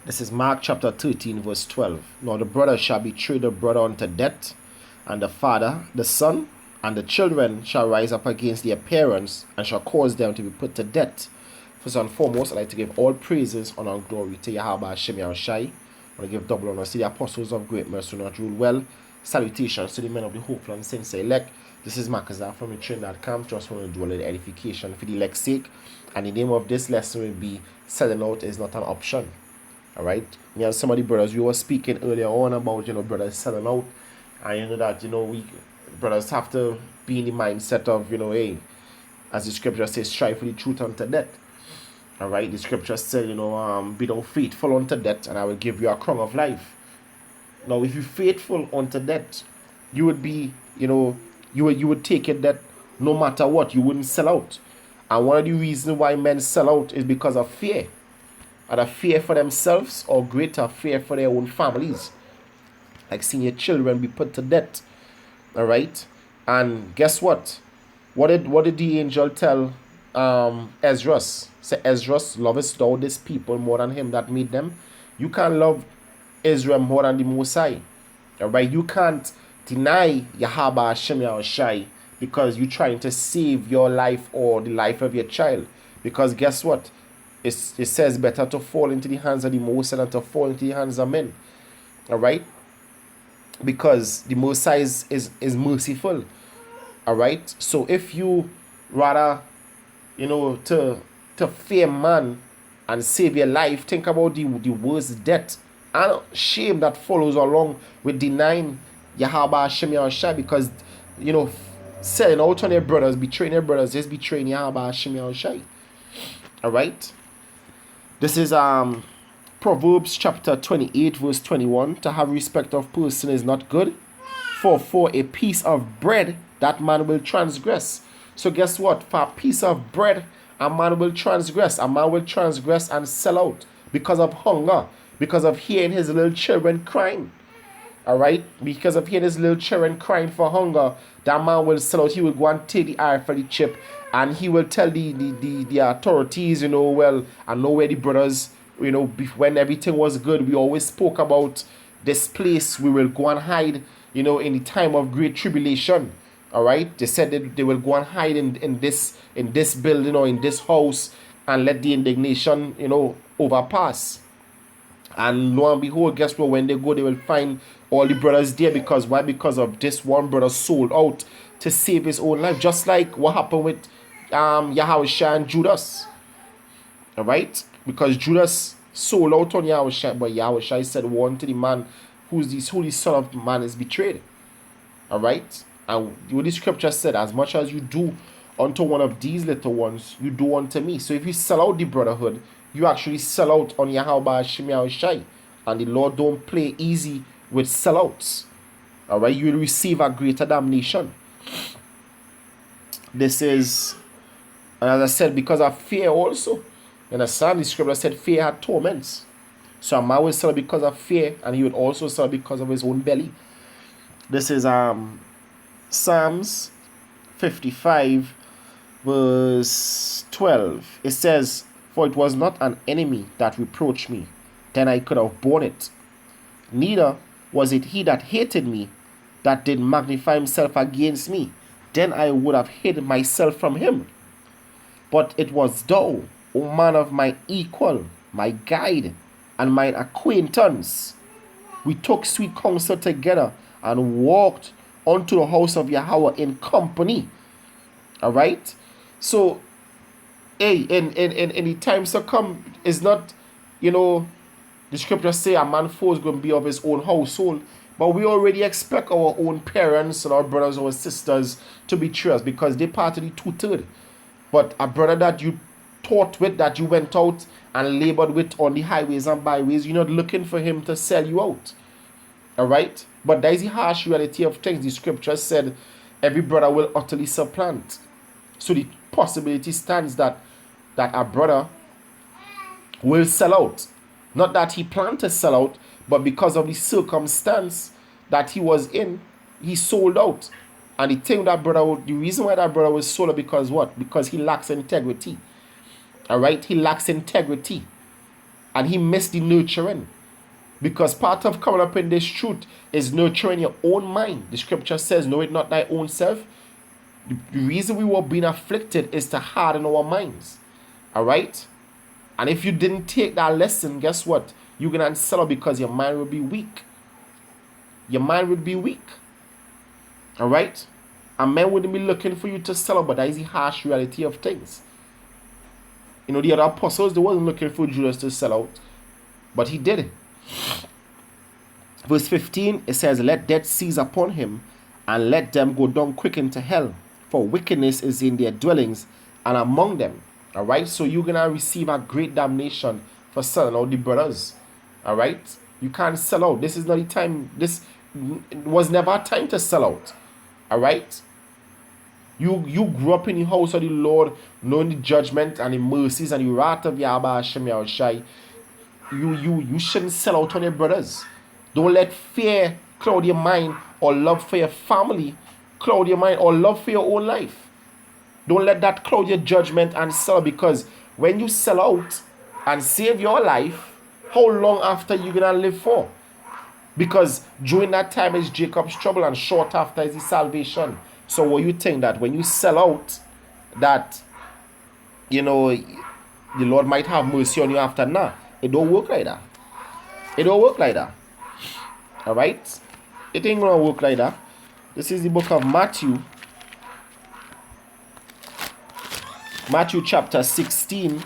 This is Mark chapter 13, verse 12. Now the brother shall betray the brother unto death, and the father, the son, and the children shall rise up against their parents, and shall cause them to be put to death. First and foremost, I'd like to give all praises, honor, and glory to Yahweh Hashem Yahushai. I want to give double honor to the apostles of great mercy who not rule well. Salutations to the men of the hopeful and sincere elect. This is Makazar from the train.com. Just want to do a little edification for the elect's sake. And the name of this lesson will be Selling Out is Not an Option. Alright, me and some of the brothers, we were speaking earlier on about, brothers selling out. And that, we brothers have to be in the mindset of, hey, as the scripture says, strive for the truth unto death. Alright, the scripture said, be thou faithful unto death, and I will give you a crown of life. Now, if you're faithful unto death, you would be, you would take it that no matter what, you wouldn't sell out. And one of the reasons why men sell out is because of fear. Either fear for themselves or greater fear for their own families. Like seeing your children be put to death. Alright? And guess what? What did the angel tell Esdras? Say, Esdras, lovest thou this people more than him that made them? You can't love Israel more than the Most High. Alright? You can't deny Yahweh Hashem Yahushai because you're trying to save your life or the life of your child. Because guess what? It says better to fall into the hands of the Most High than to fall into the hands of men. Alright? Because the Most High is merciful. Alright? So if you rather, to fear man and save your life, think about the worst death and shame that follows along with denying Yahweh Hashem Yahushai, because, selling out on their brothers, betraying their brothers, is betraying Yahweh Hashem Yahushai. Alright? This is Proverbs chapter 28 verse 21. To have respect of person is not good, for a piece of bread that man will transgress. So guess what? For a piece of bread a man will transgress. A man will transgress and sell out because of hunger, because of hearing his little children crying. Alright? Because of hearing his little children crying for hunger, that man will sell out. He will go and take the eye for the chip, and he will tell the authorities, I know where the brothers, when everything was good, we always spoke about this place we will go and hide, in the time of great tribulation. Alright? They said that they will go and hide in this building or in this house and let the indignation, overpass. And lo and behold, guess what? When they go, they will find all the brothers there. Because why? Because of this one brother sold out to save his own life. Just like what happened with Yahushua and Judas. Alright? Because Judas sold out on Yahushua, but Yahushua said, one to the man who the son of man is betrayed. Alright? And what the scripture said, as much as you do unto one of these little ones, you do unto me. So if you sell out the brotherhood, you actually sell out on Yahweh Hashem Yahushai. And the Lord don't play easy with sellouts. Alright, you will receive a greater damnation. This is, and as I said, because of fear also. You understand? The scripture said fear had torments. So a man will sell because of fear, and he would also sell because of his own belly. This is Psalms 55 verse 12. It says, for it was not an enemy that reproached me, then I could have borne it. Neither was it he that hated me, that did magnify himself against me, then I would have hid myself from him. But it was thou, O man of my equal, my guide, and mine acquaintance. We took sweet counsel together, and walked unto the house of Yahweh in company. Alright? So, in the times to come, it's not, the scripture say a man foe is going to be of his own household, but we already expect our own parents and our brothers or sisters to betray us because they're part of the 2/3. But a brother that you taught with, that you went out and labored with on the highways and byways, you're not looking for him to sell you out. Alright? But that is the harsh reality of things. The scripture said every brother will utterly supplant. So the possibility stands that a brother will sell out. Not that he planned to sell out, but because of the circumstance that he was in, he sold out. And the reason why that brother was sold out, because what? Because he lacks integrity. Alright? He lacks integrity. And he missed the nurturing. Because part of coming up in this truth is nurturing your own mind. The scripture says, know it not thy own self. The reason we were being afflicted is to harden our minds. Alright? And if you didn't take that lesson, guess what? You're going to settle because your mind will be weak. Your mind would be weak. Alright? And men wouldn't be looking for you to settle, but that is the harsh reality of things. You know, the other apostles, they wasn't looking for Judas to sell out, but he did it. Verse 15, it says, let death seize upon him, and let them go down quick into hell, for wickedness is in their dwellings and among them. Alright, so you're going to receive a great damnation for selling out the brothers. Alright, you can't sell out. This is not the time. This was never a time to sell out. Alright, you grew up in the house of the Lord, knowing the judgment and the mercies and the wrath of Yahweh Hashem Yahushai. You shouldn't sell out on your brothers. Don't let fear cloud your mind, or love for your family cloud your mind, or love for your own life. Don't let that cloud your judgment and sell, because when you sell out and save your life, how long after you gonna live for? Because during that time is Jacob's trouble, and short after is his salvation. So what you think that when you sell out, that, you know, the Lord might have mercy on you after? Nah, it don't work like that. It don't work like that. Alright? It ain't gonna work like that. This is the book of Matthew. Matthew chapter 16.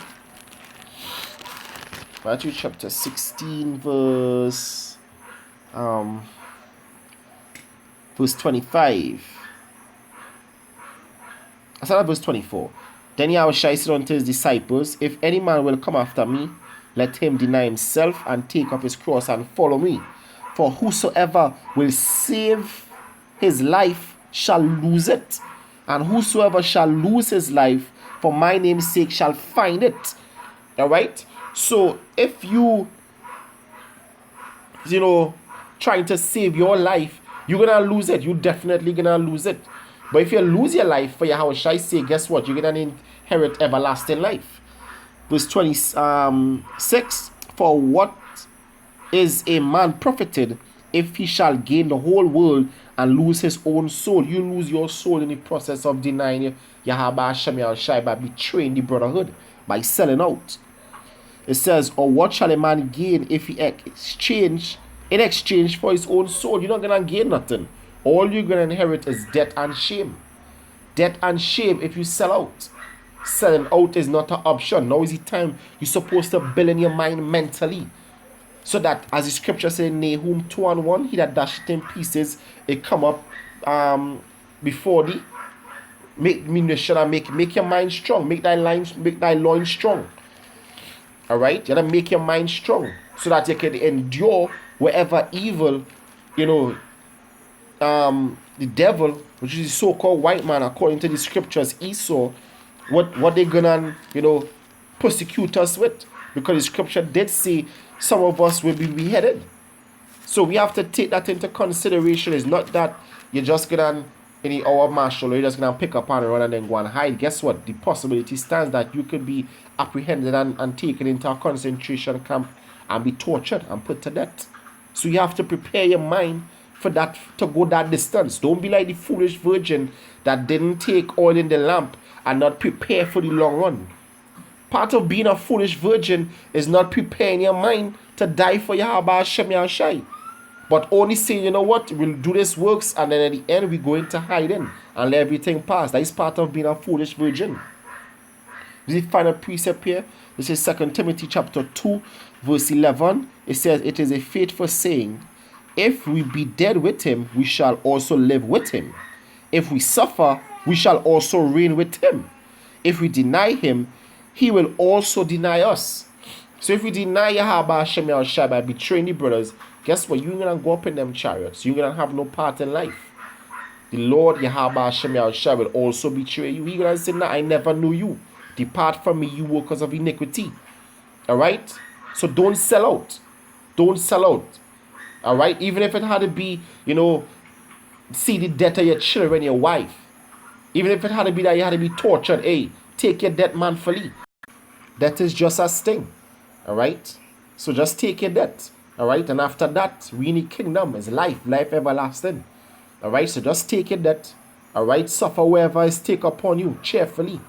Matthew chapter 16 verse 25. I started at verse 24. Then Yahushua said unto his disciples, if any man will come after me, let him deny himself and take up his cross and follow me. For whosoever will save his life shall lose it, and whosoever shall lose his life for my name's sake shall find it. Alright? So if you trying to save your life, you're gonna lose it. You're definitely gonna lose it. But if you lose your life for Yahweh's sake, guess what? You're gonna inherit everlasting life. Verse 26. For what is a man profited if he shall gain the whole world and lose his own soul? You lose your soul in the process of denying Yahweh Hashem Yahushai, by betraying the brotherhood, by selling out. It says, or what shall a man gain if he exchange for his own soul? You're not gonna gain nothing. All you're gonna inherit is debt and shame. Debt and shame if you sell out. Selling out is not an option. Now is the time you're supposed to build in your mind mentally, so that, as the scripture says in Nahum 2:1, he that dashed in pieces, it come up before thee. Make your mind strong. Make thy loins strong. Alright? You gotta make your mind strong, so that you can endure wherever evil, the devil, which is the so-called white man, according to the scriptures, Esau, what they gonna, persecute us with. Because the scripture did say some of us will be beheaded. So we have to take that into consideration. It's not that you're just gonna, in the hour marshal, or you're just gonna pick up and run and then go and hide. Guess what? The possibility stands that you could be apprehended and taken into a concentration camp and be tortured and put to death. So you have to prepare your mind for that, to go that distance. Don't be like the foolish virgin that didn't take oil in the lamp and not prepare for the long run. Part of being a foolish virgin is not preparing your mind to die for Yahweh Hashem Yahushai, but only saying, you know what, we'll do this works, and then at the end we go into hiding and let everything pass. That is part of being a foolish virgin. This is the final precept here. This is 2 Timothy chapter 2 verse 11. It says, it is a faithful saying, if we be dead with him, we shall also live with him. If we suffer, we shall also reign with him. If we deny him, he will also deny us. So if we deny Yahweh Hashem Yahushai by betraying the brothers, guess what? You're going to go up in them chariots. You're going to have no part in life. The Lord Yahweh Hashem Yahushai will also betray you. He's going to say, nah, I never knew you. Depart from me, you workers of iniquity. Alright? So don't sell out. Don't sell out. Alright? Even if it had to be, see the death of your children, your wife. Even if it had to be that you had to be tortured, hey, take your death manfully. That is just a sting. Alright? So just take your debt. Alright, and after that, we in the kingdom is life everlasting. Alright, so just take your debt. Alright, suffer wherever is take upon you cheerfully.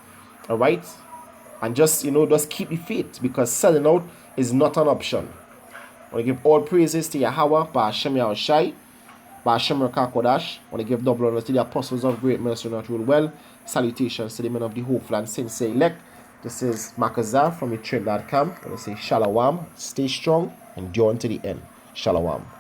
Alright, and just just keep the faith, because selling out is not an option. I want to give all praises to Yahweh, Ba'ashem Yahushai, Ba'ashem Rakakodash. I want to give double honor to the apostles of great ministry not rule well. Salutations to the men of the hopeful and sincere elect. This is Makazar from the Trinidad camp. I want to say Shalom, stay strong, endure unto the end. Shalom.